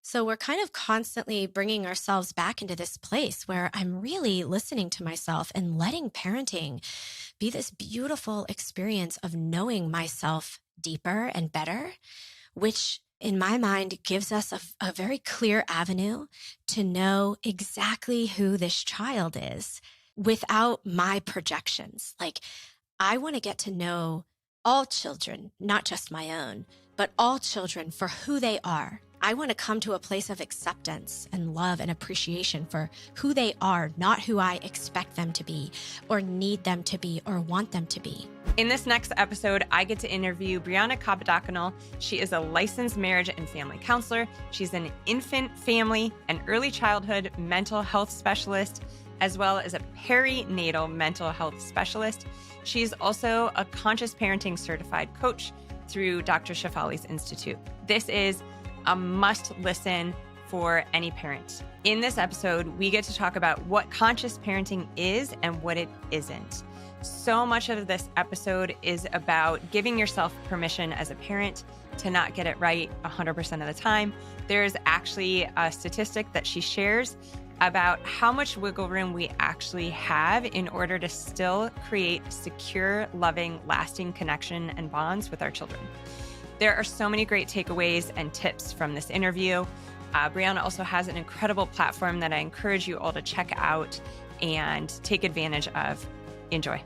So we're kind of constantly bringing ourselves back into this place where I'm really listening to myself and letting parenting be this beautiful experience of knowing myself deeper and better, which in my mind gives us a very clear avenue to know exactly who this child is without my projections. Like, I want to get to know all children, not just my own, but all children for who they are. I want to come to a place of acceptance and love and appreciation for who they are, not who I expect them to be or need them to be or want them to be. In this next episode, I get to interview Bryana Kappadakunnel. She is a licensed marriage and family counselor. She's an infant, family, and early childhood mental health specialist, as well as a perinatal mental health specialist. She's also a conscious parenting certified coach through Dr. Shefali's Institute. This is a must listen for any parent. In this episode, we get to talk about what conscious parenting is and what it isn't. So much of this episode is about giving yourself permission as a parent to not get it right 100% of the time. There's actually a statistic that she shares about how much wiggle room we actually have in order to still create secure, loving, lasting connection and bonds with our children. There are so many great takeaways and tips from this interview. Bryana also has an incredible platform that I encourage you all to check out and take advantage of. Enjoy.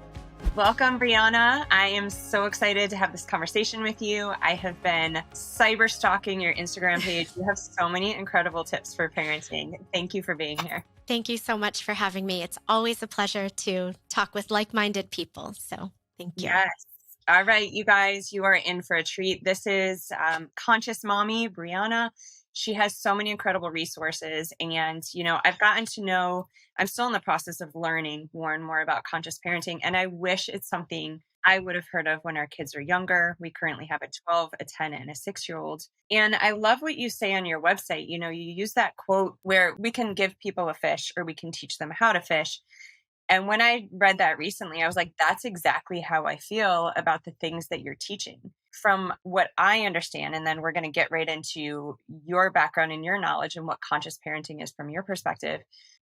Welcome, Bryana. I am so excited to have this conversation with you. I have been cyber stalking your Instagram page. You have so many incredible tips for parenting. Thank you for being here. Thank you so much for having me. It's always a pleasure to talk with like-minded people. So thank you. Yes. All right, you guys, you are in for a treat. This is Conscious Mommy, Bryana. She has so many incredible resources. And, I've gotten to know, I'm still in the process of learning more and more about conscious parenting. And I wish it's something I would have heard of when our kids are younger. We currently have a 12, a 10, and a 6-year-old. And I love what you say on your website. You use that quote where we can give people a fish or we can teach them how to fish. And when I read that recently, I was like, that's exactly how I feel about the things that you're teaching. From what I understand, and then we're going to get right into your background and your knowledge and what conscious parenting is from your perspective.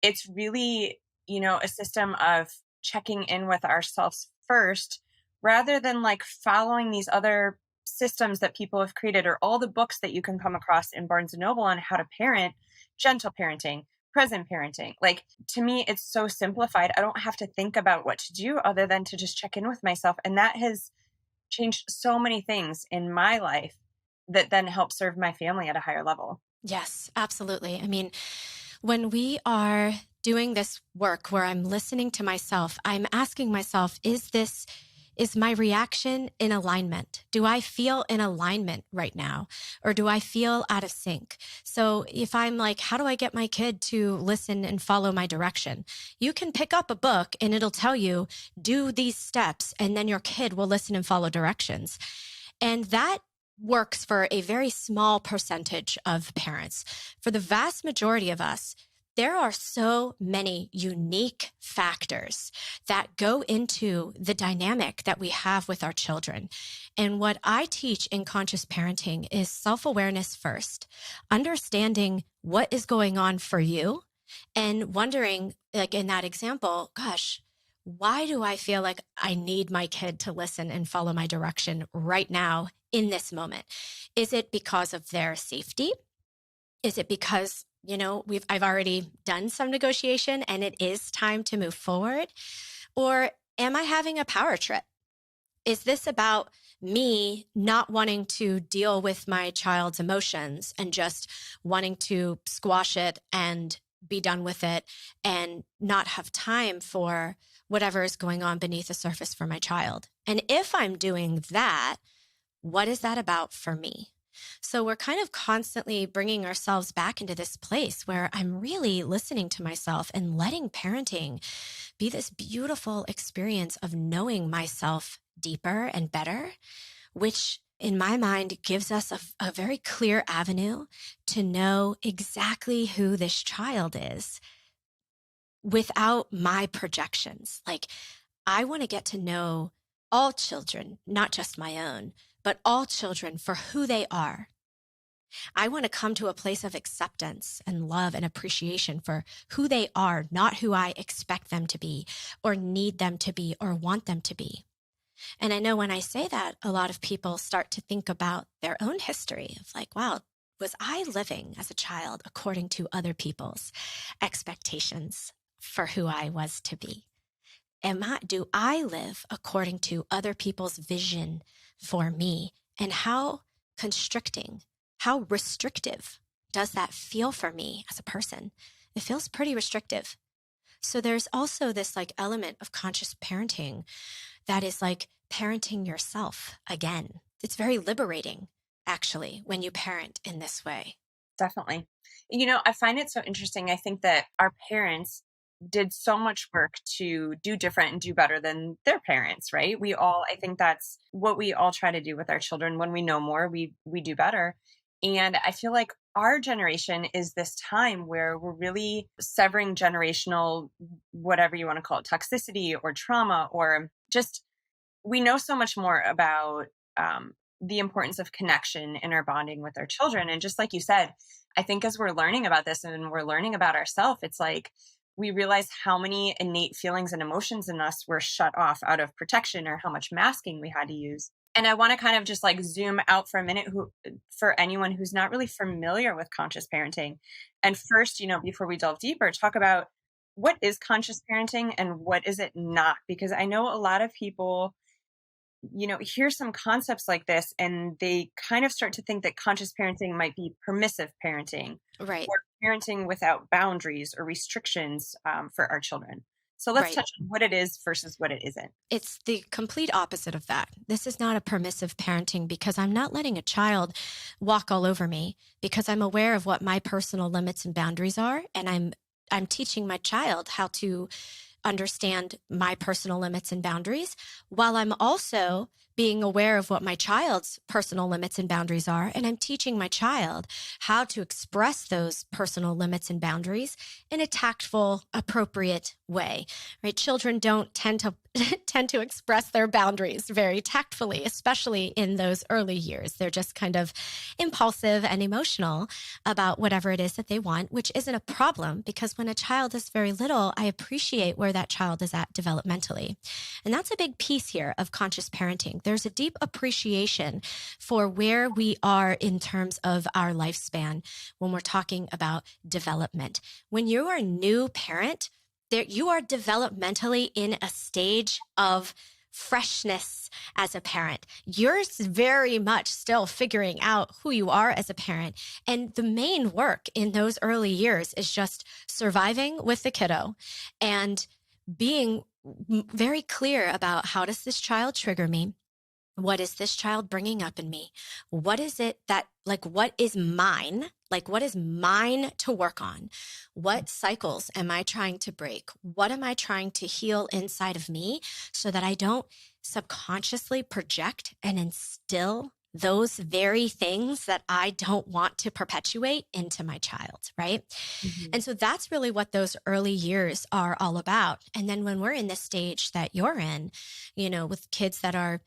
It's really, a system of checking in with ourselves first, rather than like following these other systems that people have created or all the books that you can come across in Barnes and Noble on how to parent, gentle parenting, present parenting. Like, to me, it's so simplified. I don't have to think about what to do other than to just check in with myself. And that has changed so many things in my life that then help serve my family at a higher level. Yes, absolutely. I mean, when we are doing this work where I'm listening to myself, I'm asking myself, is my reaction in alignment? Do I feel in alignment right now? Or do I feel out of sync? So if I'm like, how do I get my kid to listen and follow my direction? You can pick up a book and it'll tell you, do these steps, and then your kid will listen and follow directions. And that works for a very small percentage of parents. For the vast majority of us, there are so many unique factors that go into the dynamic that we have with our children. And what I teach in conscious parenting is self-awareness first, understanding what is going on for you and wondering, like in that example, gosh, why do I feel like I need my kid to listen and follow my direction right now in this moment? Is it because of their safety? Is it because I've already done some negotiation and it is time to move forward? Or am I having a power trip? Is this about me not wanting to deal with my child's emotions and just wanting to squash it and be done with it and not have time for whatever is going on beneath the surface for my child? And if I'm doing that, what is that about for me? So we're kind of constantly bringing ourselves back into this place where I'm really listening to myself and letting parenting be this beautiful experience of knowing myself deeper and better, which in my mind gives us a very clear avenue to know exactly who this child is without my projections. Like, I want to get to know all children, not just my own, but all children for who they are. I want to come to a place of acceptance and love and appreciation for who they are, not who I expect them to be or need them to be or want them to be. And I know when I say that, a lot of people start to think about their own history of like, wow, was I living as a child according to other people's expectations for who I was to be? Do I live according to other people's vision for me? And how constricting, how restrictive does that feel for me as a person? It feels pretty restrictive. So there's also this like element of conscious parenting that is like parenting yourself again. It's very liberating, actually, when you parent in this way. Definitely. I find it so interesting. I think that our parents did so much work to do different and do better than their parents, right? I think that's what we all try to do with our children. When we know more, we do better. And I feel like our generation is this time where we're really severing generational, whatever you want to call it, toxicity or trauma, or just we know so much more about the importance of connection in our bonding with our children. And just like you said, I think as we're learning about this and we're learning about ourselves, it's like we realize how many innate feelings and emotions in us were shut off out of protection, or how much masking we had to use. And I want to kind of just like zoom out for a minute for anyone who's not really familiar with conscious parenting. And first, before we delve deeper, talk about what is conscious parenting and what is it not? Because I know a lot of people hear some concepts like this and they kind of start to think that conscious parenting might be permissive parenting, Right. or parenting without boundaries or restrictions for our children. So let's Right. touch on what it is versus what it isn't. It's the complete opposite of that. This is not a permissive parenting because I'm not letting a child walk all over me, because I'm aware of what my personal limits and boundaries are. And I'm teaching my child how to understand my personal limits and boundaries, while I'm also being aware of what my child's personal limits and boundaries are. And I'm teaching my child how to express those personal limits and boundaries in a tactful, appropriate way, right? Children don't tend to express their boundaries very tactfully, especially in those early years. They're just kind of impulsive and emotional about whatever it is that they want, which isn't a problem, because when a child is very little, I appreciate where that child is at developmentally. And that's a big piece here of conscious parenting. There's a deep appreciation for where we are in terms of our lifespan when we're talking about development. When you are a new parent, you are developmentally in a stage of freshness as a parent. You're very much still figuring out who you are as a parent. And the main work in those early years is just surviving with the kiddo and being very clear about, how does this child trigger me? What is this child bringing up in me? What is it that, like, what is mine? Like, what is mine to work on? What cycles am I trying to break? What am I trying to heal inside of me so that I don't subconsciously project and instill those very things that I don't want to perpetuate into my child, right? Mm-hmm. And so that's really what those early years are all about. And then when we're in this stage that you're in, with kids that are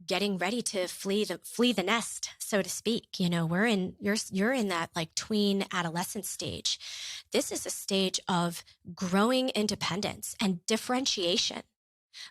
getting ready to flee the nest, so to speak. You're in that like tween adolescent stage. This is a stage of growing independence and differentiation.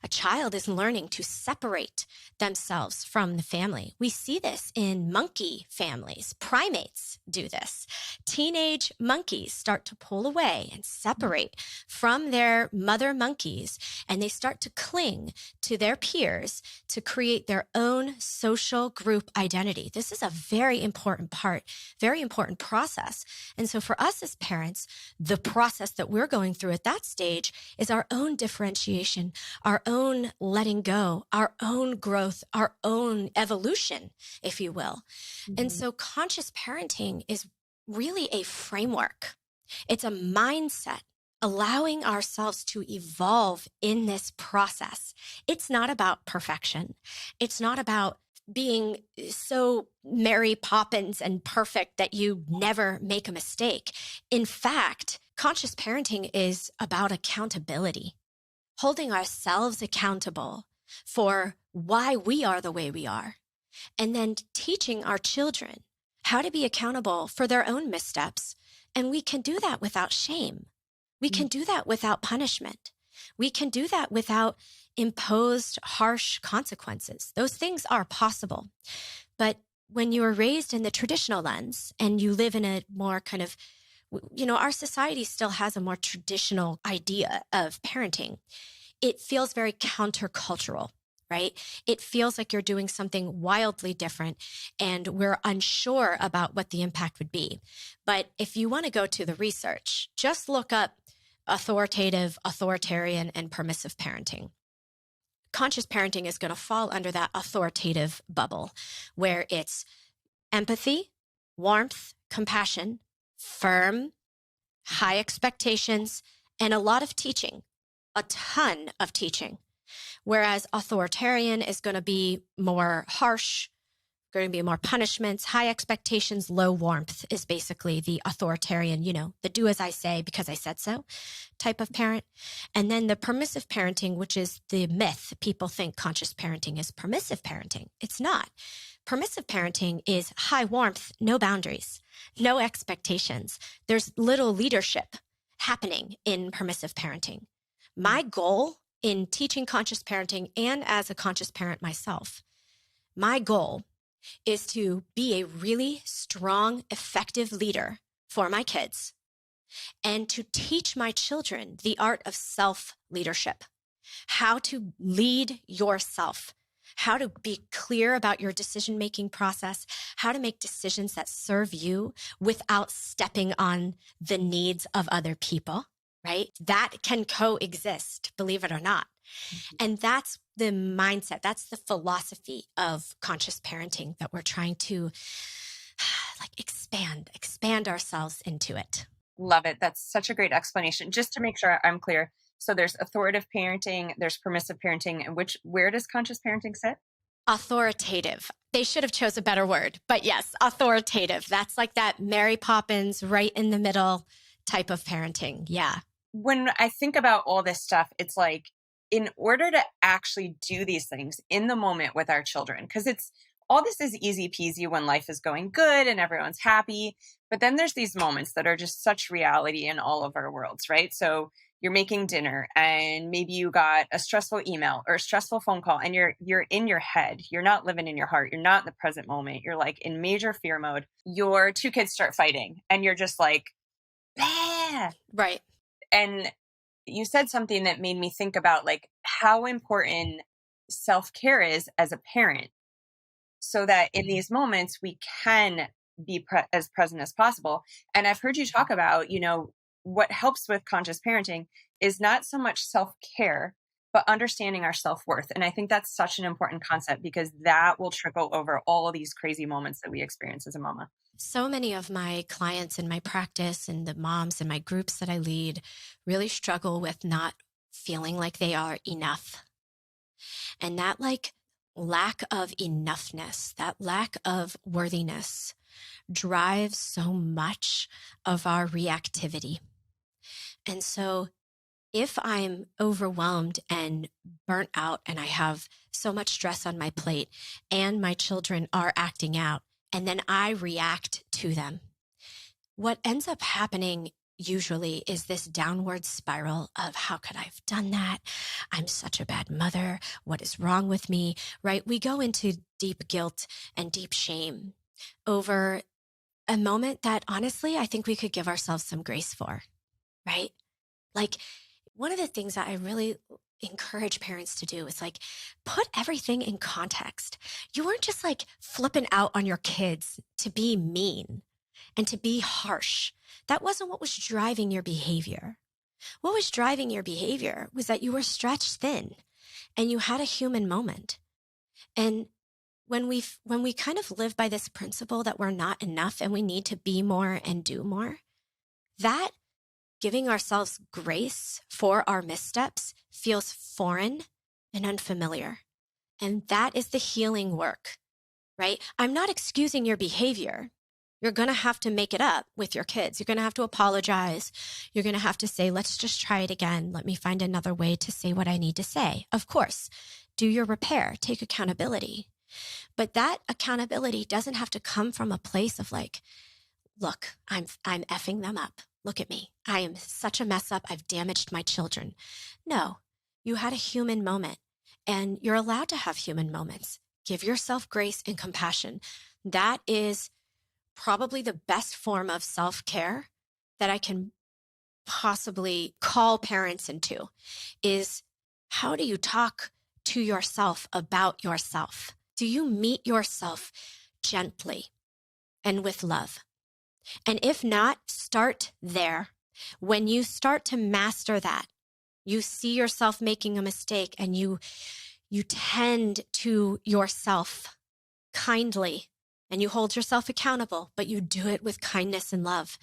A child is learning to separate themselves from the family. We see this in monkey families. Primates do this. Teenage monkeys start to pull away and separate from their mother monkeys, and they start to cling to their peers to create their own social group identity. This is a very important process. And so for us as parents, the process that we're going through at that stage is our own differentiation, our own letting go, our own growth, our own evolution, if you will. Mm-hmm. And so conscious parenting is really a framework. It's a mindset, allowing ourselves to evolve in this process. It's not about perfection. It's not about being so Mary Poppins and perfect that you never make a mistake. In fact, conscious parenting is about accountability, holding ourselves accountable for why we are the way we are, and then teaching our children how to be accountable for their own missteps. And we can do that without shame. We can do that without punishment. We can do that without imposed harsh consequences. Those things are possible. But when you are raised in the traditional lens and you live in a more kind of, our society still has a more traditional idea of parenting. It feels very countercultural, right? It feels like you're doing something wildly different and we're unsure about what the impact would be. But if you want to go to the research, just look up authoritative, authoritarian, and permissive parenting. Conscious parenting is going to fall under that authoritative bubble where it's empathy, warmth, compassion, firm, high expectations, and a lot of teaching, a ton of teaching. Whereas authoritarian is going to be more harsh, going to be more punishments, high expectations, low warmth is basically the authoritarian, the do as I say because I said so type of parent. And then the permissive parenting, which is the myth. People think conscious parenting is permissive parenting. It's not. Permissive parenting is high warmth, no boundaries, no expectations. There's little leadership happening in permissive parenting. My goal in teaching conscious parenting and as a conscious parent myself, my goal is to be a really strong, effective leader for my kids and to teach my children the art of self-leadership, how to lead yourself, how to be clear about your decision-making process, how to make decisions that serve you without stepping on the needs of other people, right? That can coexist, believe it or not. And that's the mindset. That's the philosophy of conscious parenting that we're trying to expand ourselves into it. Love it. That's such a great explanation. Just to make sure I'm clear. So there's authoritative parenting, there's permissive parenting, and where does conscious parenting sit? Authoritative. They should have chose a better word, but yes, authoritative. That's like that Mary Poppins right in the middle type of parenting. Yeah. When I think about all this stuff, it's like, in order to actually do these things in the moment with our children, because all this is easy peasy when life is going good and everyone's happy. But then there's these moments that are just such reality in all of our worlds, right? So you're making dinner and maybe you got a stressful email or a stressful phone call and you're in your head. You're not living in your heart. You're not in the present moment. You're like in major fear mode. Your two kids start fighting and you're just like, bah! Right. And you said something that made me think about like how important self-care is as a parent so that in these moments we can be as present as possible. And I've heard you talk about, what helps with conscious parenting is not so much self-care, but understanding our self-worth. And I think that's such an important concept because that will trickle over all these crazy moments that we experience as a mama. So many of my clients in my practice and the moms in my groups that I lead really struggle with not feeling like they are enough. And that lack of enoughness, that lack of worthiness drives so much of our reactivity. And so if I'm overwhelmed and burnt out and I have so much stress on my plate and my children are acting out, and then I react to them, what ends up happening usually is this downward spiral of how could I have done that? I'm such a bad mother. What is wrong with me? Right? We go into deep guilt and deep shame over a moment that honestly, I think we could give ourselves some grace for, right? Like one of the things that I really encourage parents to do is put everything in context. You weren't just flipping out on your kids to be mean and to be harsh. That wasn't what was driving your behavior. What was driving your behavior was that you were stretched thin and you had a human moment. And when we kind of live by this principle that we're not enough and we need to be more and do more, that giving ourselves grace for our missteps feels foreign and unfamiliar. And that is the healing work, right? I'm not excusing your behavior. You're going to have to make it up with your kids. You're going to have to apologize. You're going to have to say, let's just try it again. Let me find another way to say what I need to say. Of course, do your repair, take accountability. But that accountability doesn't have to come from a place of like, look, I'm effing them up. Look at me. I am such a mess up. I've damaged my children. No, you had a human moment, and you're allowed to have human moments. Give yourself grace and compassion. That is probably the best form of self-care that I can possibly call parents into, is how do you talk to yourself about yourself? Do you meet yourself gently and with love? And if not, start there. When you start to master that, you see yourself making a mistake and you tend to yourself kindly and you hold yourself accountable, but you do it with kindness and love.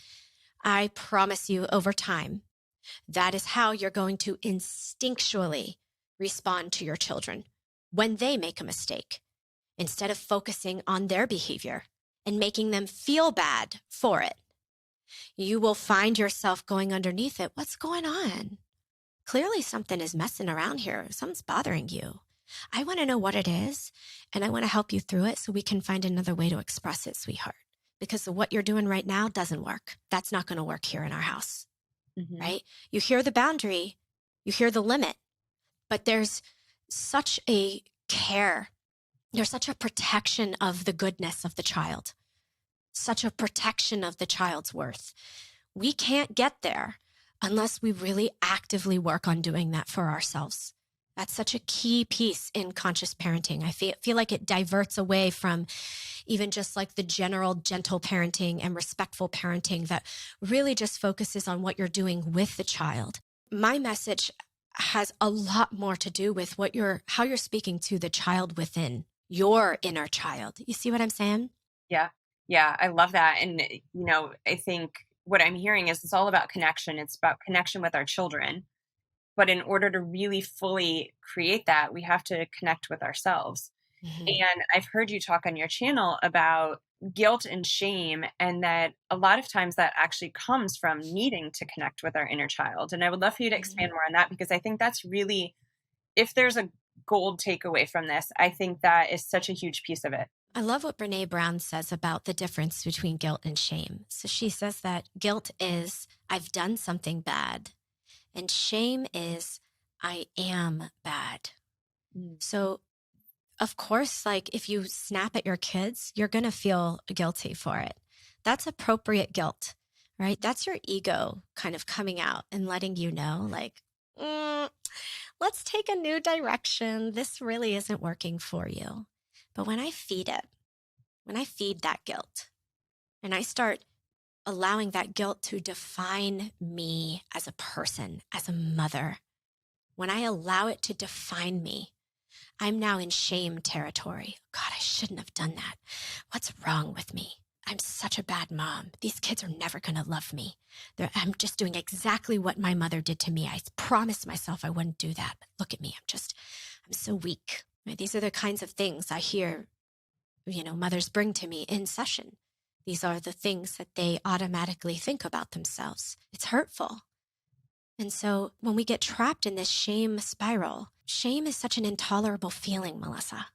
I promise you, over time, that is how you're going to instinctually respond to your children when they make a mistake, instead of focusing on their behavior and making them feel bad for it. You will find yourself going underneath it. What's going on? Clearly something is messing around here. Something's bothering you. I want to know what it is, and I want to help you through it so we can find another way to express it, sweetheart. Because what you're doing right now doesn't work. That's not going to work here in our house, right? You hear the boundary, you hear the limit, but there's such a care. There's such a protection of the goodness of the child, such a protection of the child's worth. We can't get there unless we really actively work on doing that for ourselves. That's such a key piece in conscious parenting. I feel like it diverts away from even just like the general gentle parenting and respectful parenting that really just focuses on what you're doing with the child. My message has a lot more to do with how you're speaking to the child within your inner child. You see what I'm saying? Yeah. Yeah. I love that. And, I think what I'm hearing is it's all about connection. It's about connection with our children. But in order to really fully create that, we have to connect with ourselves. Mm-hmm. And I've heard you talk on your channel about guilt and shame, and that a lot of times that actually comes from needing to connect with our inner child. And I would love for you to expand more on that, because I think that's really, if there's a gold takeaway from this, I think that is such a huge piece of it. I love what Brene Brown says about the difference between guilt and shame. So she says that guilt is, I've done something bad. And shame is, I am bad. So, of course, like if you snap at your kids, you're going to feel guilty for it. That's appropriate guilt, right? That's your ego kind of coming out and letting you know, like, let's take a new direction. This really isn't working for you. But when I feed that guilt, and I start allowing that guilt to define me as a person, as a mother, when I allow it to define me, I'm now in shame territory. God, I shouldn't have done that. What's wrong with me? I'm such a bad mom. These kids are never going to love me. I'm just doing exactly what my mother did to me. I promised myself I wouldn't do that. But look at me. I'm so weak. Right? These are the kinds of things I hear, mothers bring to me in session. These are the things that they automatically think about themselves. It's hurtful. And so when we get trapped in this shame spiral, shame is such an intolerable feeling, Melissa.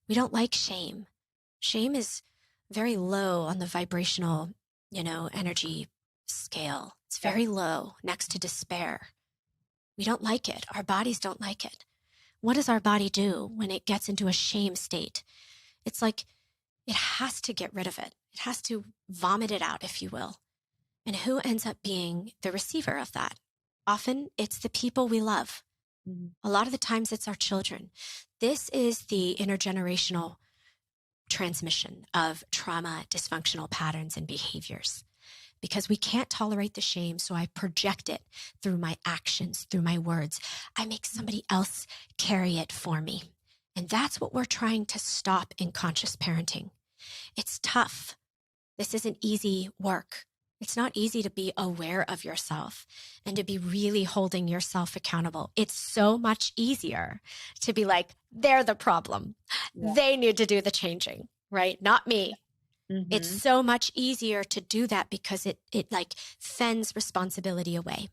We don't like shame. Shame is very low on the vibrational, energy scale. It's very low next to despair. We don't like it. Our bodies don't like it. What does our body do when it gets into a shame state? It's like it has to get rid of it. It has to vomit it out, if you will. And who ends up being the receiver of that? Often it's the people we love. A lot of the times it's our children. This is the intergenerational transmission of trauma, dysfunctional patterns, and behaviors. Because we can't tolerate the shame, so I project it through my actions, through my words. I make somebody else carry it for me. And that's what we're trying to stop in conscious parenting. It's tough. This isn't easy work. It's not easy to be aware of yourself and to be really holding yourself accountable. It's so much easier to be like, they're the problem. Yeah. They need to do the changing, right? Not me. Mm-hmm. It's so much easier to do that because it like fends responsibility away.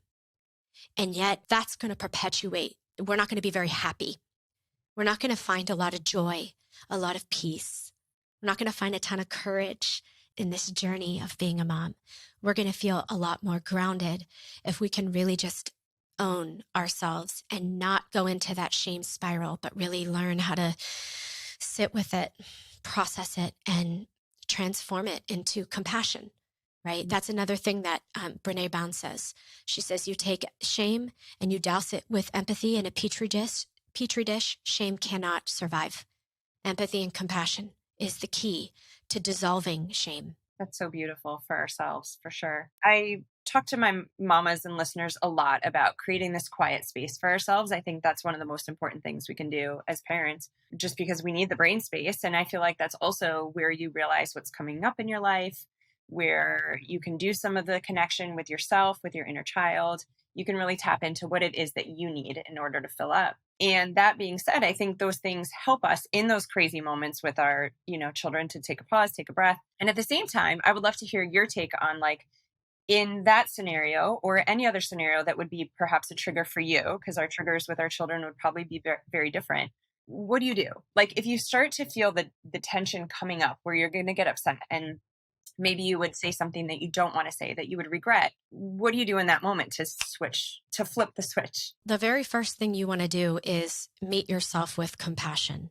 And yet that's going to perpetuate. We're not going to be very happy We're not going to find a lot of joy, a lot of peace. We're not going to find a ton of courage in this journey of being a mom. We're going to feel a lot more grounded if we can really just own ourselves and not go into that shame spiral, but really learn how to sit with it, process it, and transform it into compassion, right? That's another thing that Brene Brown says. She says, you take shame and you douse it with empathy in a petri dish, shame cannot survive. Empathy and compassion is the key to dissolving shame. That's so beautiful for ourselves, for sure. I talk to my mamas and listeners a lot about creating this quiet space for ourselves. I think that's one of the most important things we can do as parents, just because we need the brain space. And I feel like that's also where you realize what's coming up in your life, where you can do some of the connection with yourself, with your inner child. You can really tap into what it is that you need in order to fill up. And that being said, I think those things help us in those crazy moments with our, children to take a pause, take a breath. And at the same time, I would love to hear your take on, like, in that scenario or any other scenario that would be perhaps a trigger for you, because our triggers with our children would probably be very, very different. What do you do? Like, if you start to feel the tension coming up where you're going to get upset and maybe you would say something that you don't want to say that you would regret, what do you do in that moment to flip the switch? The very first thing you want to do is meet yourself with compassion.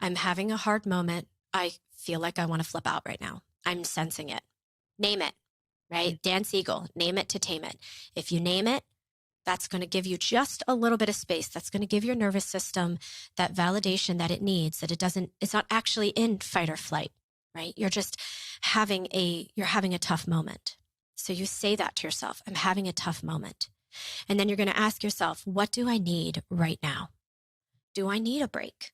I'm having a hard moment. I feel like I want to flip out right now. I'm sensing it. Name it, right? Dan Siegel, name it to tame it. If you name it, that's going to give you just a little bit of space. That's going to give your nervous system that validation that it needs, that it's not actually in fight or flight, right? You're just having a tough moment. So you say that to yourself, I'm having a tough moment. And then you're going to ask yourself, what do I need right now? Do I need a break?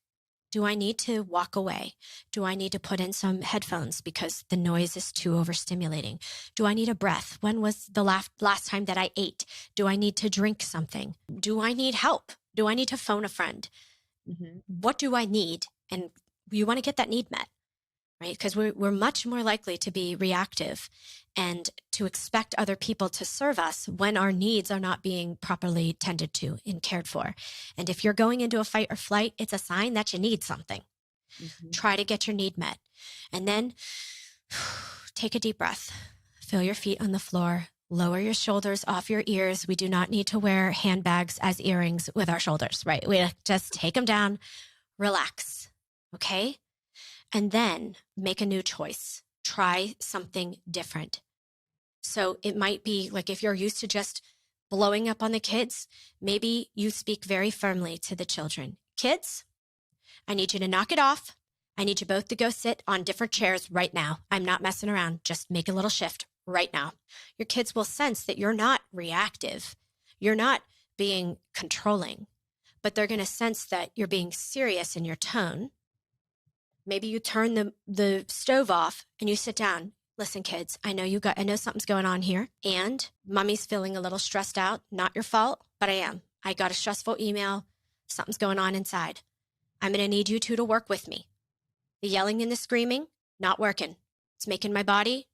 Do I need to walk away? Do I need to put in some headphones because the noise is too overstimulating? Do I need a breath? When was the last time that I ate? Do I need to drink something? Do I need help? Do I need to phone a friend? Mm-hmm. What do I need? And you want to get that need met, right? Because we're much more likely to be reactive and to expect other people to serve us when our needs are not being properly tended to and cared for. And if you're going into a fight or flight, it's a sign that you need something. Mm-hmm. Try to get your need met. And then take a deep breath. Feel your feet on the floor. Lower your shoulders off your ears. We do not need to wear handbags as earrings with our shoulders, right? We just take them down, relax, okay? And then make a new choice. Try something different. So it might be like, if you're used to just blowing up on the kids, maybe you speak very firmly to the children. Kids, I need you to knock it off. I need you both to go sit on different chairs right now. I'm not messing around. Just make a little shift right now. Your kids will sense that you're not reactive. You're not being controlling, but they're going to sense that you're being serious in your tone. Maybe you turn the stove off and you sit down. Listen, kids, I know something's going on here, and mommy's feeling a little stressed out. Not your fault, but I am. I got a stressful email. Something's going on inside. I'm going to need you two to work with me. The yelling and the screaming, not working. It's making my body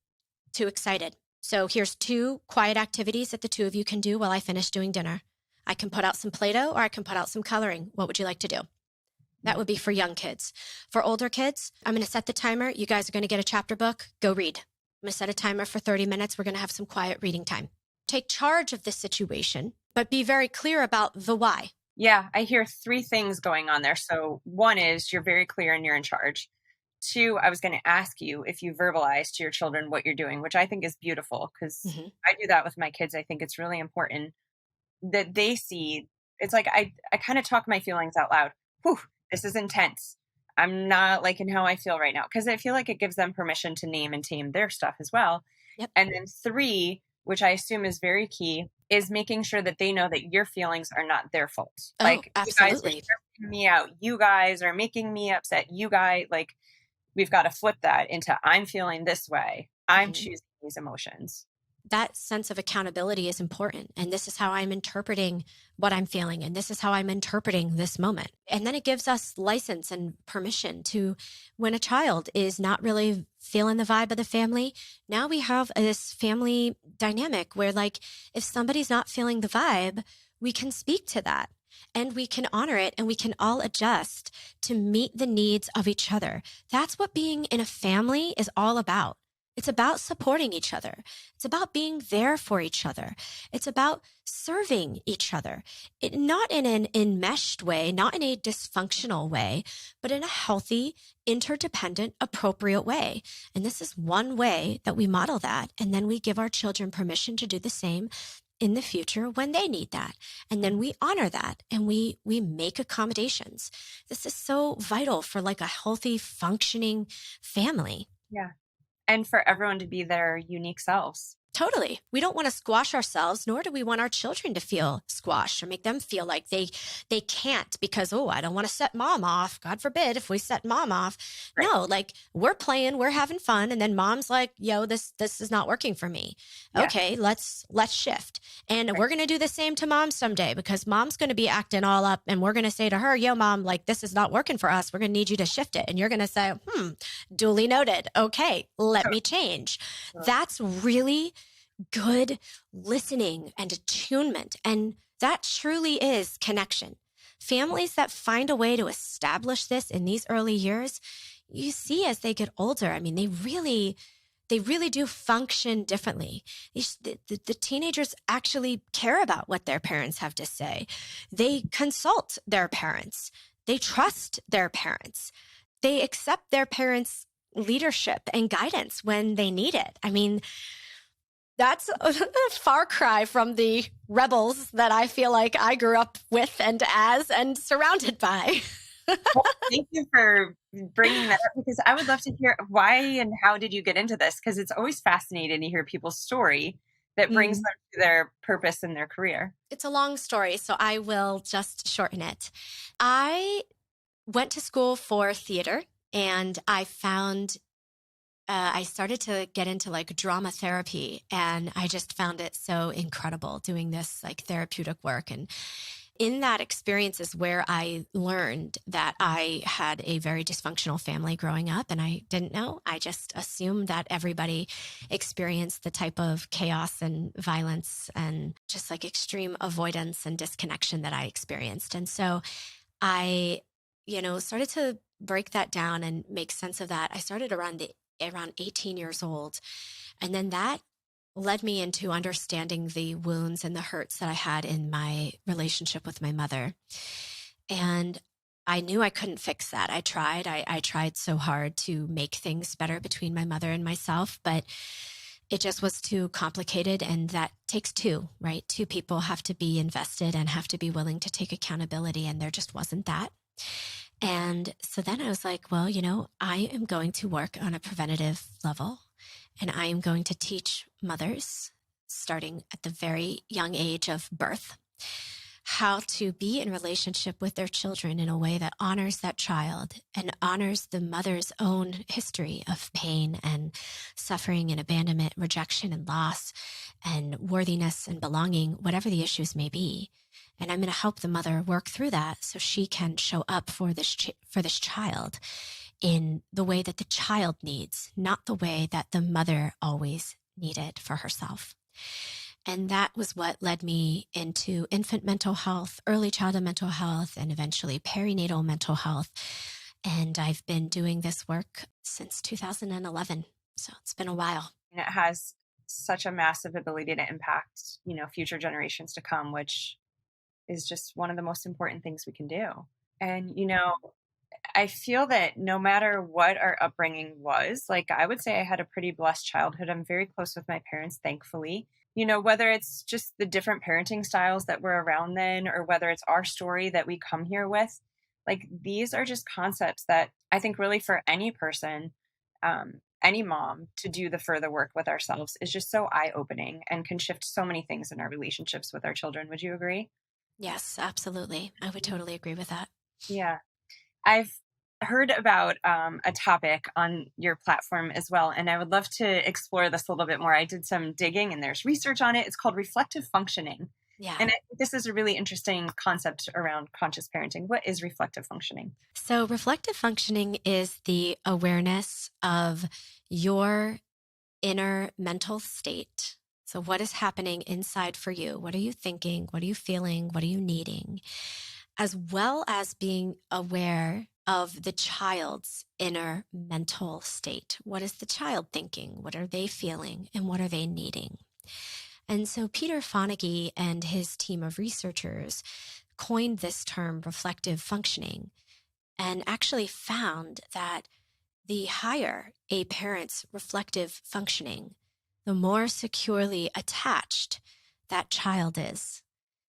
too excited. So here's 2 quiet activities that the 2 of you can do while I finish doing dinner. I can put out some Play-Doh or I can put out some coloring. What would you like to do? That would be for young kids. For older kids, I'm going to set the timer. You guys are going to get a chapter book. Go read. I'm going to set a timer for 30 minutes. We're going to have some quiet reading time. Take charge of the situation, but be very clear about the why. Yeah, I hear 3 things going on there. So 1 is you're very clear and you're in charge. 2, I was going to ask you if you verbalize to your children what you're doing, which I think is beautiful, because I do that with my kids. I think it's really important that they see. It's like I kind of talk my feelings out loud. Whew, this is intense. I'm not liking how I feel right now, because I feel like it gives them permission to name and tame their stuff as well. Yep. And then 3, which I assume is very key, is making sure that they know that your feelings are not their fault. Oh, like, absolutely. You guys are stressing me out. You guys are making me upset. You guys, like, we've got to flip that into, I'm feeling this way. I'm choosing these emotions. That sense of accountability is important. And this is how I'm interpreting what I'm feeling. And this is how I'm interpreting this moment. And then it gives us license and permission to, when a child is not really feeling the vibe of the family, now we have this family dynamic where, like, if somebody's not feeling the vibe, we can speak to that. and we can honor it, and we can all adjust to meet the needs of each other. That's what being in a family is all about. It's about supporting each other. It's about being there for each other. It's about serving each other. Not in an enmeshed way, not in a dysfunctional way, but in a healthy, interdependent, appropriate way. And this is one way that we model that. And then we give our children permission to do the same in the future when they need that. And then we honor that, and we make accommodations. This is so vital for like a healthy, functioning family. Yeah. And for everyone to be their unique selves. Totally. We don't want to squash ourselves, nor do we want our children to feel squashed or make them feel like they can't because, oh, I don't want to set mom off. God forbid if we set mom off. Right. No, like we're playing, we're having fun. And then mom's like, yo, this is not working for me. Yeah. Okay, let's shift. And right. We're going to do the same to mom someday because mom's going to be acting all up and we're going to say to her, yo, mom, like this is not working for us. We're going to need you to shift it. And you're going to say, duly noted. Okay, let me change. That's really good listening and attunement. And that truly is connection. Families that find a way to establish this in these early years, you see as they get older, I mean, they really do function differently. The teenagers actually care about what their parents have to say. They consult their parents. They trust their parents. They accept their parents' leadership and guidance when they need it. I mean, that's a far cry from the rebels that I feel like I grew up with and as and surrounded by. Well, thank you for bringing that up because I would love to hear why and how did you get into this? Because it's always fascinating to hear people's story that brings them to their purpose in their career. It's a long story, so I will just shorten it. I went to school for theater, and I found I started to get into like drama therapy, and I just found it so incredible doing this like therapeutic work. And in that experience is where I learned that I had a very dysfunctional family growing up, and I didn't know. I just assumed that everybody experienced the type of chaos and violence and just like extreme avoidance and disconnection that I experienced. And so I, started to break that down and make sense of that. I started around 18 years old. And then that led me into understanding the wounds and the hurts that I had in my relationship with my mother. And I knew I couldn't fix that. I tried so hard to make things better between my mother and myself, but it just was too complicated. And that takes two, right? Two people have to be invested and have to be willing to take accountability. And there just wasn't that. And so then I was like, well, I am going to work on a preventative level, and I am going to teach mothers, starting at the very young age of birth, how to be in relationship with their children in a way that honors that child and honors the mother's own history of pain and suffering and abandonment, rejection and loss and worthiness and belonging, whatever the issues may be. And I'm going to help the mother work through that so she can show up for this child in the way that the child needs, not the way that the mother always needed for herself. And that was what led me into infant mental health, early childhood mental health, and eventually perinatal mental health. And I've been doing this work since 2011. So it's been a while. And it has such a massive ability to impact, future generations to come, which is just one of the most important things we can do. And, I feel that no matter what our upbringing was, like I would say I had a pretty blessed childhood. I'm very close with my parents, thankfully. Whether it's just the different parenting styles that were around then, or whether it's our story that we come here with, like these are just concepts that I think really for any person, any mom to do the further work with ourselves is just so eye-opening and can shift so many things in our relationships with our children. Would you agree? Yes, absolutely. I would totally agree with that. Yeah. I've heard about a topic on your platform as well, and I would love to explore this a little bit more. I did some digging and there's research on it. It's called reflective functioning. Yeah. And I think this is a really interesting concept around conscious parenting. What is reflective functioning? So reflective functioning is the awareness of your inner mental state. So, what is happening inside for you? What are you thinking? What are you feeling? What are you needing? As well as being aware of the child's inner mental state. What is the child thinking? What are they feeling? And what are they needing? And so, Peter Fonagy and his team of researchers coined this term reflective functioning and actually found that the higher a parent's reflective functioning, the more securely attached that child is.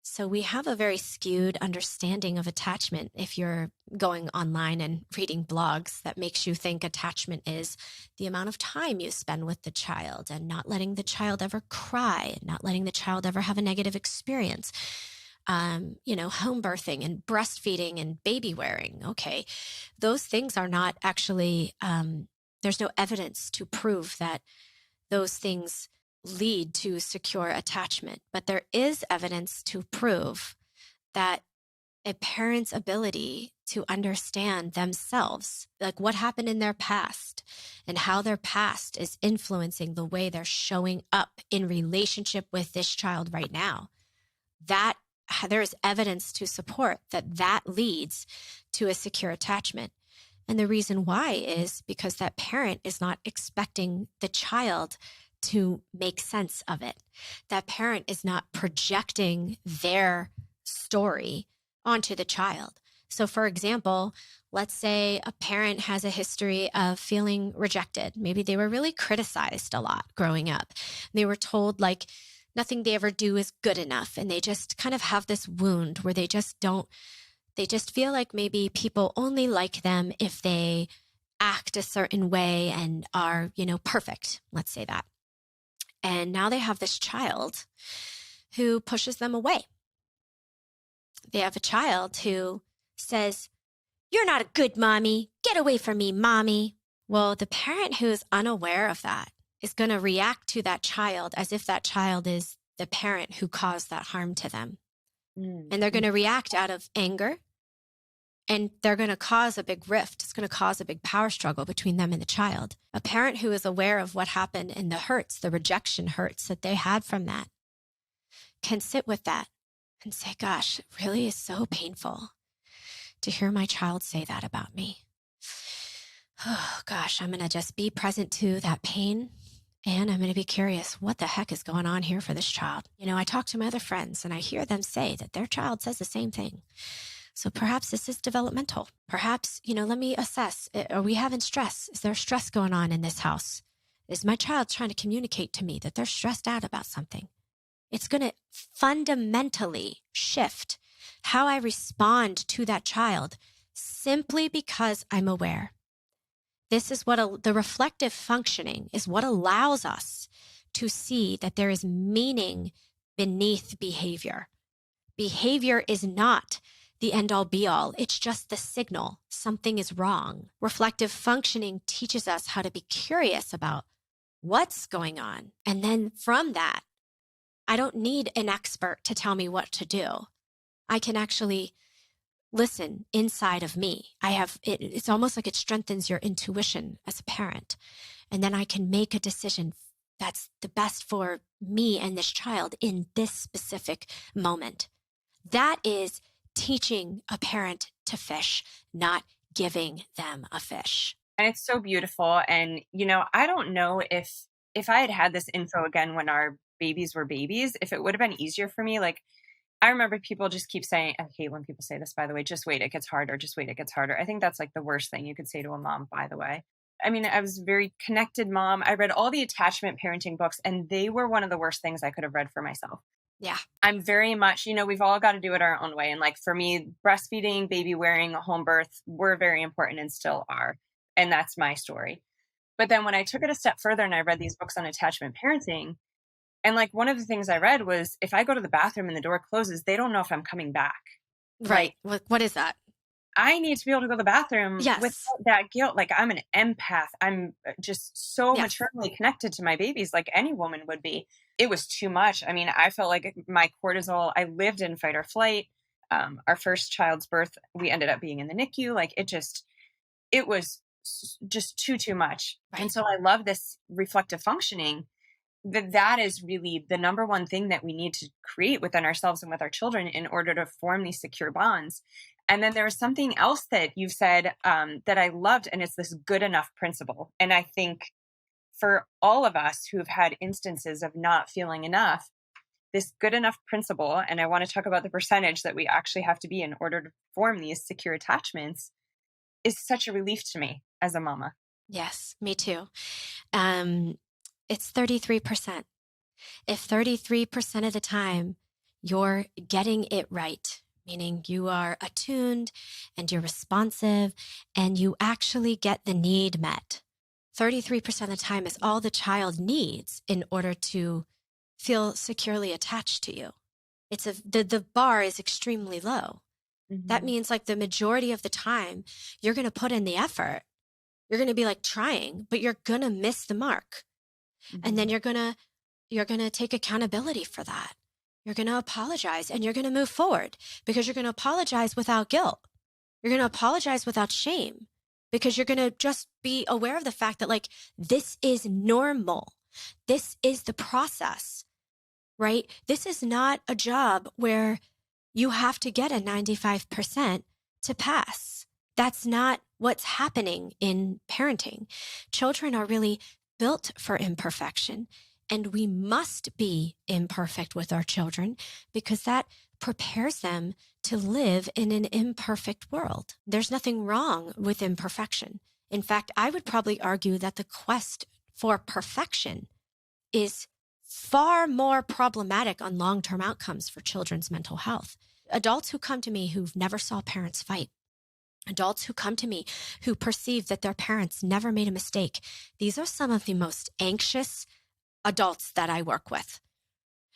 So we have a very skewed understanding of attachment. If you're going online and reading blogs, that makes you think attachment is the amount of time you spend with the child and not letting the child ever cry, not letting the child ever have a negative experience. Home birthing and breastfeeding and baby wearing. Okay. Those things are not actually, there's no evidence to prove that those things lead to secure attachment, but there is evidence to prove that a parent's ability to understand themselves, like what happened in their past and how their past is influencing the way they're showing up in relationship with this child right now, that there is evidence to support that leads to a secure attachment. And the reason why is because that parent is not expecting the child to make sense of it. That parent is not projecting their story onto the child. So for example, let's say a parent has a history of feeling rejected. Maybe they were really criticized a lot growing up. They were told like nothing they ever do is good enough. And they just kind of have this wound where they just feel like maybe people only like them if they act a certain way and are, perfect. Let's say that. And now they have this child who pushes them away. They have a child who says, "You're not a good mommy. Get away from me, mommy." Well, the parent who is unaware of that is going to react to that child as if that child is the parent who caused that harm to them. Mm. And they're going to react out of anger, and they're going to cause a big rift. It's going to cause a big power struggle between them and the child. A parent who is aware of what happened and the hurts, the rejection hurts that they had from that, can sit with that and say, gosh, it really is so painful to hear my child say that about me. Oh, gosh, I'm going to just be present to that pain. And I'm going to be curious, what the heck is going on here for this child? I talk to my other friends and I hear them say that their child says the same thing. So perhaps this is developmental. Perhaps, let me assess. Are we having stress? Is there stress going on in this house? Is my child trying to communicate to me that they're stressed out about something? It's going to fundamentally shift how I respond to that child simply because I'm aware. This is what the reflective functioning is what allows us to see that there is meaning beneath behavior. Behavior is not the end all be all. It's just the signal something is wrong. Reflective functioning teaches us how to be curious about what's going on. And then from that, I don't need an expert to tell me what to do. I can actually listen inside of me. It's almost like it strengthens your intuition as a parent. And then I can make a decision that's the best for me and this child in this specific moment. That is teaching a parent to fish, not giving them a fish. And it's so beautiful. And, I don't know if I had had this info again when our babies were babies, if it would have been easier for me. Like, I remember people just keep saying, I hate when people say this, by the way, just wait, it gets harder. Just wait, it gets harder. I think that's like the worst thing you could say to a mom, by the way. I mean, I was a very connected mom. I read all the attachment parenting books, and they were one of the worst things I could have read for myself. Yeah. I'm very much, we've all got to do it our own way. And like for me, breastfeeding, baby wearing, home birth were very important and still are. And that's my story. But then when I took it a step further and I read these books on attachment parenting, and like one of the things I read was if I go to the bathroom and the door closes, they don't know if I'm coming back. Right. What is that? I need to be able to go to the bathroom without that guilt. Like I'm an empath. I'm just so maternally connected to my babies like any woman would be. It was too much. I mean, I felt like my cortisol, I lived in fight or flight. Our first child's birth, we ended up being in the NICU. Like it was just too much. Right. And so I love this reflective functioning that is really the number one thing that we need to create within ourselves and with our children in order to form these secure bonds. And then there was something else that you've said that I loved, and it's this good enough principle. And I think for all of us who've had instances of not feeling enough, this good enough principle, and I want to talk about the percentage that we actually have to be in order to form these secure attachments, is such a relief to me as a mama. Yes, me too. Um, it's 33%. If 33% of the time you're getting it right, meaning you are attuned and you're responsive and you actually get the need met, 33% of the time is all the child needs in order to feel securely attached to you. The bar is extremely low. That Mm-hmm. means like the majority of the time you're going to put in the effort. You're going to be like trying, but you're going to miss the mark. And then Mm-hmm. you're going to take accountability for that. You're going to apologize and you're going to move forward because you're going to apologize without guilt. You're going to apologize without shame because you're going to just be aware of the fact that like, this is normal. This is the process, right? This is not a job where you have to get a 95% to pass. That's not what's happening in parenting. Children are really built for imperfection, and we must be imperfect with our children because that prepares them to live in an imperfect world. There's nothing wrong with imperfection. In fact, I would probably argue that the quest for perfection is far more problematic on long-term outcomes for children's mental health. Adults who come to me who've never saw parents fight, adults who come to me who perceive that their parents never made a mistake, these are some of the most anxious adults that I work with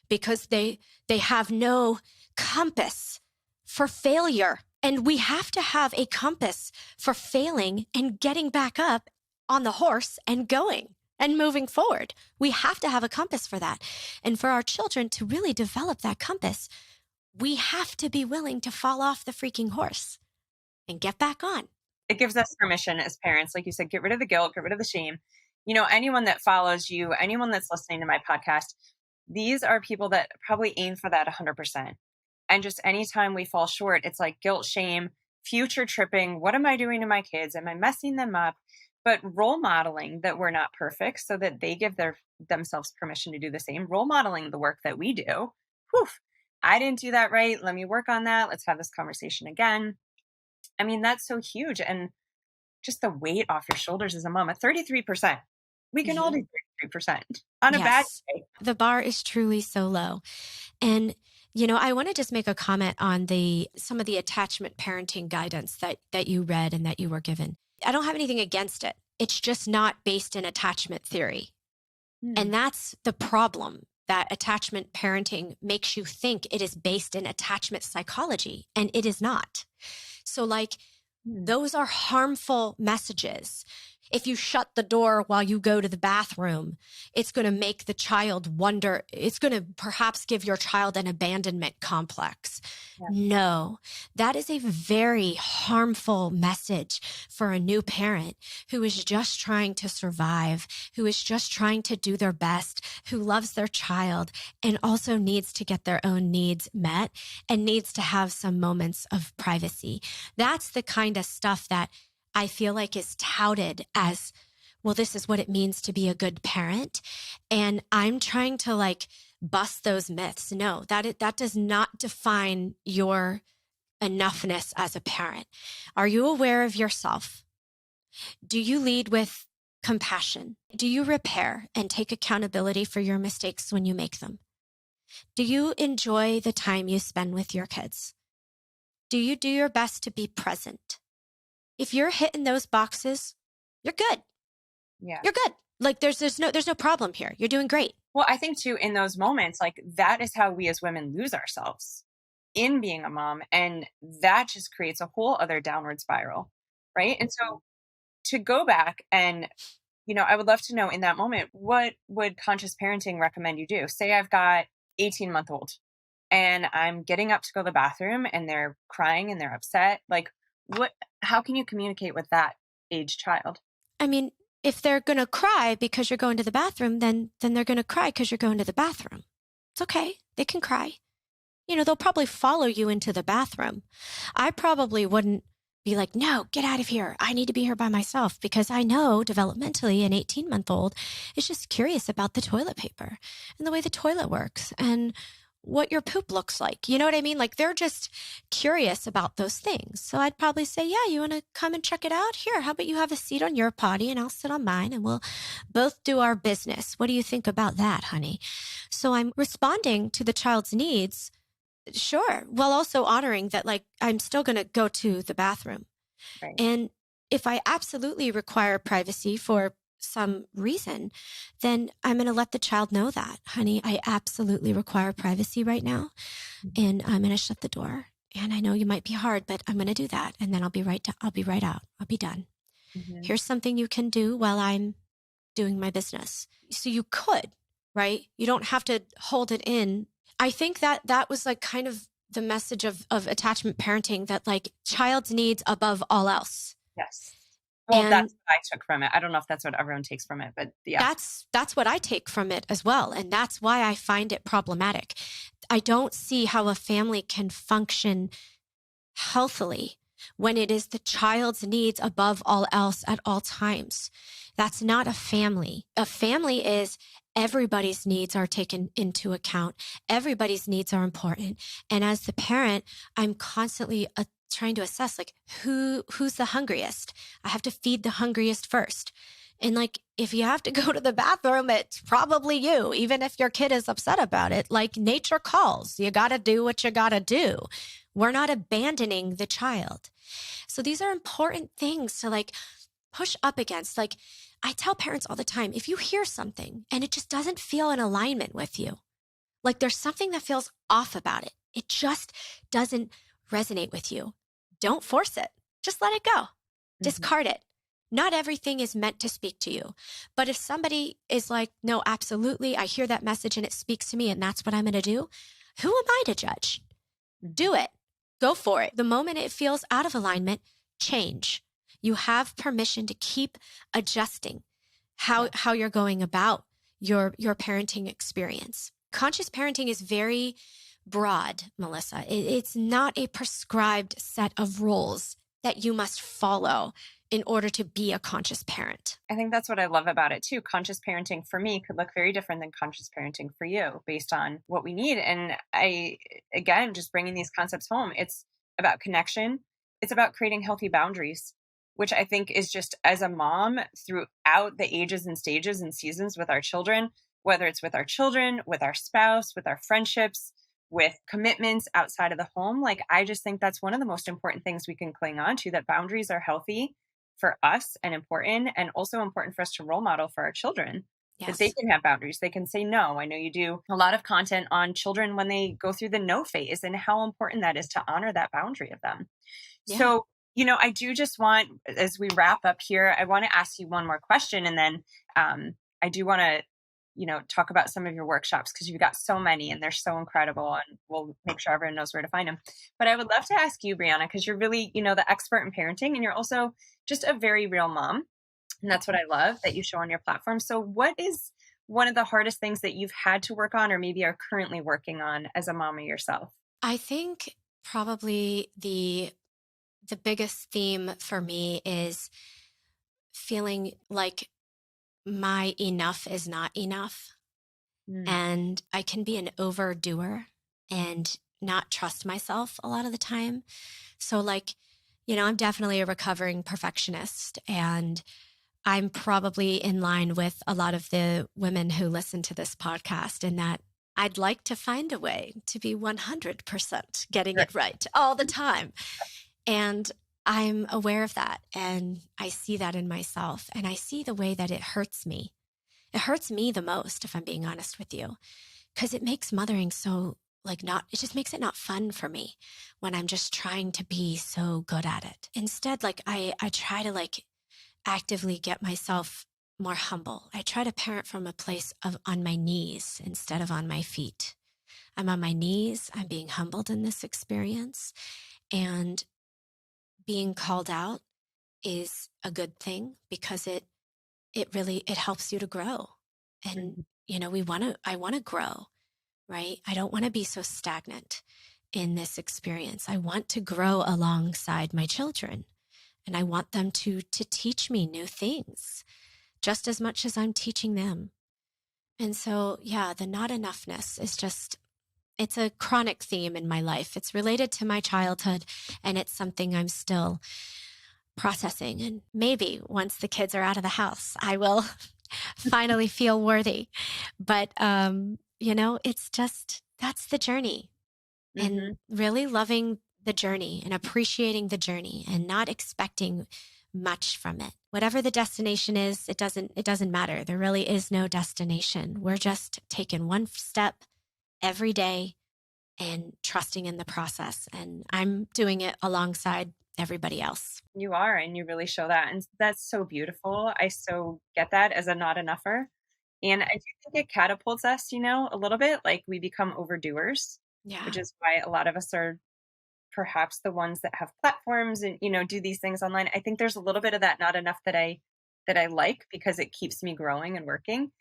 because they have no compass for failure. And we have to have a compass for failing and getting back up on the horse and going and moving forward. We have to have a compass for that. And for our children to really develop that compass, we have to be willing to fall off the freaking horse and get back on. It gives us permission as parents, like you said, get rid of the guilt, get rid of the shame. You know, anyone that follows you, anyone that's listening to my podcast, these are people that probably aim for that 100%. And just anytime we fall short, it's like guilt, shame, future tripping. What am I doing to my kids? Am I messing them up? But role modeling that we're not perfect so that they give themselves permission to do the same. Role modeling the work that we do. Whew, I didn't do that right. Let me work on that. Let's have this conversation again. I mean, that's so huge. And just the weight off your shoulders as a mom at 33%. We can all Mm-hmm. do 33% on a bad Yes. day. The bar is truly so low. And, you know, I want to just make a comment on some of the attachment parenting guidance that you read and that you were given. I don't have anything against it. It's just not based in attachment theory. Hmm. And that's the problem, that attachment parenting makes you think it is based in attachment psychology, and it is not. So like, those are harmful messages. If you shut the door while you go to the bathroom, it's going to make the child wonder. It's going to perhaps give your child an abandonment complex. Yeah. No, that is a very harmful message for a new parent who is just trying to survive, who is just trying to do their best, who loves their child and also needs to get their own needs met and needs to have some moments of privacy. That's the kind of stuff that I feel like is touted as, well, this is what it means to be a good parent. And I'm trying to like bust those myths. No, that does not define your enoughness as a parent. Are you aware of yourself? Do you lead with compassion? Do you repair and take accountability for your mistakes when you make them? Do you enjoy the time you spend with your kids? Do you do your best to be present? If you're hitting those boxes, you're good. Yeah. You're good. Like there's no problem here. You're doing great. Well, I think too, in those moments, like that is how we as women lose ourselves in being a mom. And that just creates a whole other downward spiral. Right. And so to go back and, you know, I would love to know in that moment, what would conscious parenting recommend you do? Say I've got 18-month-old and I'm getting up to go to the bathroom and they're crying and they're upset. Like how can you communicate with that age child? I mean, if they're going to cry because you're going to the bathroom, then they're going to cry because you're going to the bathroom. It's okay. They can cry. They'll probably follow you into the bathroom. I probably wouldn't be like, no, get out of here. I need to be here by myself, because I know developmentally an 18-month-old is just curious about the toilet paper and the way the toilet works and what your poop looks like. You know what I mean? Like, they're just curious about those things. So I'd probably say, yeah, you want to come and check it out? Here, how about you have a seat on your potty and I'll sit on mine and we'll both do our business. What do you think about that, honey? So I'm responding to the child's needs. Sure. While also honoring that, like, I'm still going to go to the bathroom. Right. And if I absolutely require privacy for some reason, then I'm going to let the child know that, honey, I absolutely require privacy right now. And I'm going to shut the door. And I know you might be hard, but I'm going to do that. And then I'll be right out. I'll be done. Mm-hmm. Here's something you can do while I'm doing my business. So you could, right? You don't have to hold it in. I think that was like kind of the message of attachment parenting, that like child's needs above all else. Yes. Well, And that's what I took from it. I don't know if that's what everyone takes from it, but yeah. That's what I take from it as well. And that's why I find it problematic. I don't see how a family can function healthily when it is the child's needs above all else at all times. That's not a family. A family is everybody's needs are taken into account. Everybody's needs are important. And as the parent, I'm constantly trying to assess, like, who's the hungriest. I have to feed the hungriest first. And like, if you have to go to the bathroom, it's probably you, even if your kid is upset about it. Like, nature calls. You got to do what you got to do. We're not abandoning the child. So these are important things to like push up against. Like, I tell parents all the time, if you hear something and it just doesn't feel in alignment with you, like there's something that feels off about it, it just doesn't resonate with you, don't force it. Just let it go. Discard it. Not everything is meant to speak to you. But if somebody is like, no, absolutely, I hear that message and it speaks to me and that's what I'm going to do, who am I to judge? Do it. Go for it. The moment it feels out of alignment, change. You have permission to keep adjusting how you're going about your parenting experience. Conscious parenting is very broad, Melissa. It's not a prescribed set of rules that you must follow in order to be a conscious parent. I think that's what I love about it too. Conscious parenting for me could look very different than conscious parenting for you based on what we need. And again, just bringing these concepts home, it's about connection. It's about creating healthy boundaries, which I think is just, as a mom, throughout the ages and stages and seasons with our children, whether it's with our children, with our spouse, with our friendships, with commitments outside of the home. Like, I just think that's one of the most important things we can cling on to, that boundaries are healthy for us and important, and also important for us to role model for our children. That they can have boundaries. They can say no. I know you do a lot of content on children when they go through the no phase and how important that is to honor that boundary of them. Yeah. So, I do just want, as we wrap up here, I want to ask you one more question. And then I do want to, talk about some of your workshops, because you've got so many and they're so incredible, and we'll make sure everyone knows where to find them. But I would love to ask you, Bryana, because you're really, the expert in parenting, and you're also just a very real mom. And that's what I love that you show on your platform. So what is one of the hardest things that you've had to work on, or maybe are currently working on as a mama yourself? I think probably the biggest theme for me is feeling like my enough is not enough. And I can be an overdoer and not trust myself a lot of the time. So like, I'm definitely a recovering perfectionist, and I'm probably in line with a lot of the women who listen to this podcast, in that I'd like to find a way to be 100% getting it right all the time. And I'm aware of that, and I see that in myself, and I see the way that it hurts me. It hurts me the most, if I'm being honest with you, because it makes mothering so it just makes it not fun for me when I'm just trying to be so good at it. Instead, I try to actively get myself more humble. I try to parent from a place of on my knees instead of on my feet. I'm on my knees. I'm being humbled in this experience, and being called out is a good thing, because it it helps you to grow. And, Mhm. I want to grow, right? I don't want to be so stagnant in this experience. I want to grow alongside my children, and I want them to teach me new things just as much as I'm teaching them. And so, yeah, the not enoughness is just, it's a chronic theme in my life. It's related to my childhood, and it's something I'm still processing. And maybe once the kids are out of the house, I will finally feel worthy. But, it's just, that's the journey, and Mhm. really loving the journey and appreciating the journey and not expecting much from it. Whatever the destination is, it doesn't matter. There really is no destination. We're just taking one step every day and trusting in the process. And I'm doing it alongside everybody else. You are, and you really show that, and that's so beautiful. I so get that as a not enougher, and I do think it catapults us, a little bit, like, we become overdoers, which Yeah. is why a lot of us are perhaps the ones that have platforms and, do these things online. I think there's a little bit of that not enough that I like because it keeps me growing and working,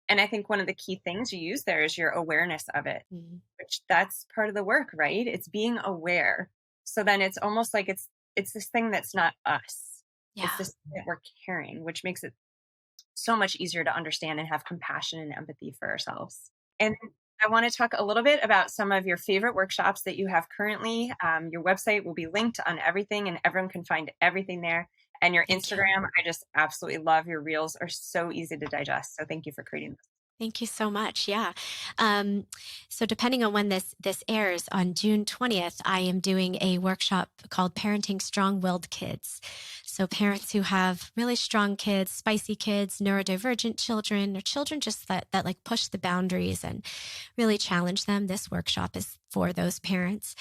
and I think one of the key things you use there is your awareness of it, Mhm. which that's part of the work, right? It's being aware. So then it's almost like it's this thing that's not us. It's Yeah. this thing that we're carrying, which makes it so much easier to understand and have compassion and empathy for ourselves. And I want to talk a little bit about some of your favorite workshops that you have currently. Your website will be linked on everything, and everyone can find everything there. And your Thank you. Instagram, I just absolutely love. Your reels are so easy to digest. So thank you for creating this. Thank you so much. Yeah. Um, so depending on when this airs, on June 20th, I am doing a workshop called Parenting Strong-Willed Kids. So parents who have really strong kids, spicy kids, neurodivergent children, or children just that like push the boundaries and really challenge them. This workshop is for those parents.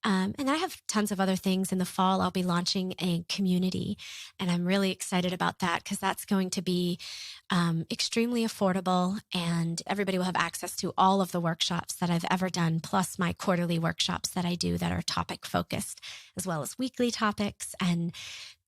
And I have tons of other things. In the fall, I'll be launching a community, and I'm really excited about that because that's going to be extremely affordable, and everybody will have access to all of the workshops that I've ever done, plus my quarterly workshops that I do that are topic focused, as well as weekly topics and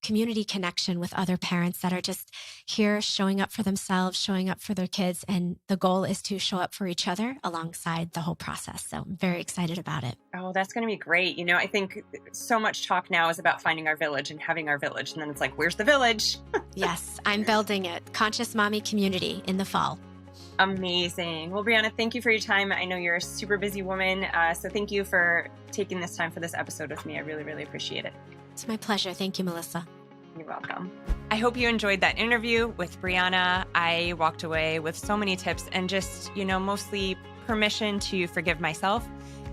community connection with other parents that are just here showing up for themselves, showing up for their kids. And the goal is to show up for each other alongside the whole process. So I'm very excited about it. Oh, that's going to be great. I think so much talk now is about finding our village and having our village. And then it's like, where's the village? Yes, I'm building it. Conscious Mommy Community in the fall. Amazing. Well, Bryana, thank you for your time. I know you're a super busy woman. So thank you for taking this time for this episode with me. I really, really appreciate it. It's my pleasure. Thank you, Melissa. You're welcome. I hope you enjoyed that interview with Bryana. I walked away with so many tips and just, mostly permission to forgive myself.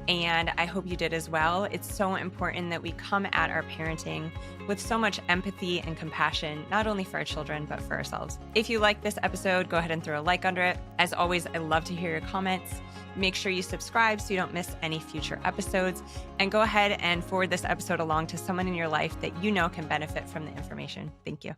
And I hope you did as well. It's so important that we come at our parenting with so much empathy and compassion, not only for our children, but for ourselves. If you like this episode, go ahead and throw a like under it. As always, I love to hear your comments. Make sure you subscribe so you don't miss any future episodes. And go ahead and forward this episode along to someone in your life that you know can benefit from the information. Thank you.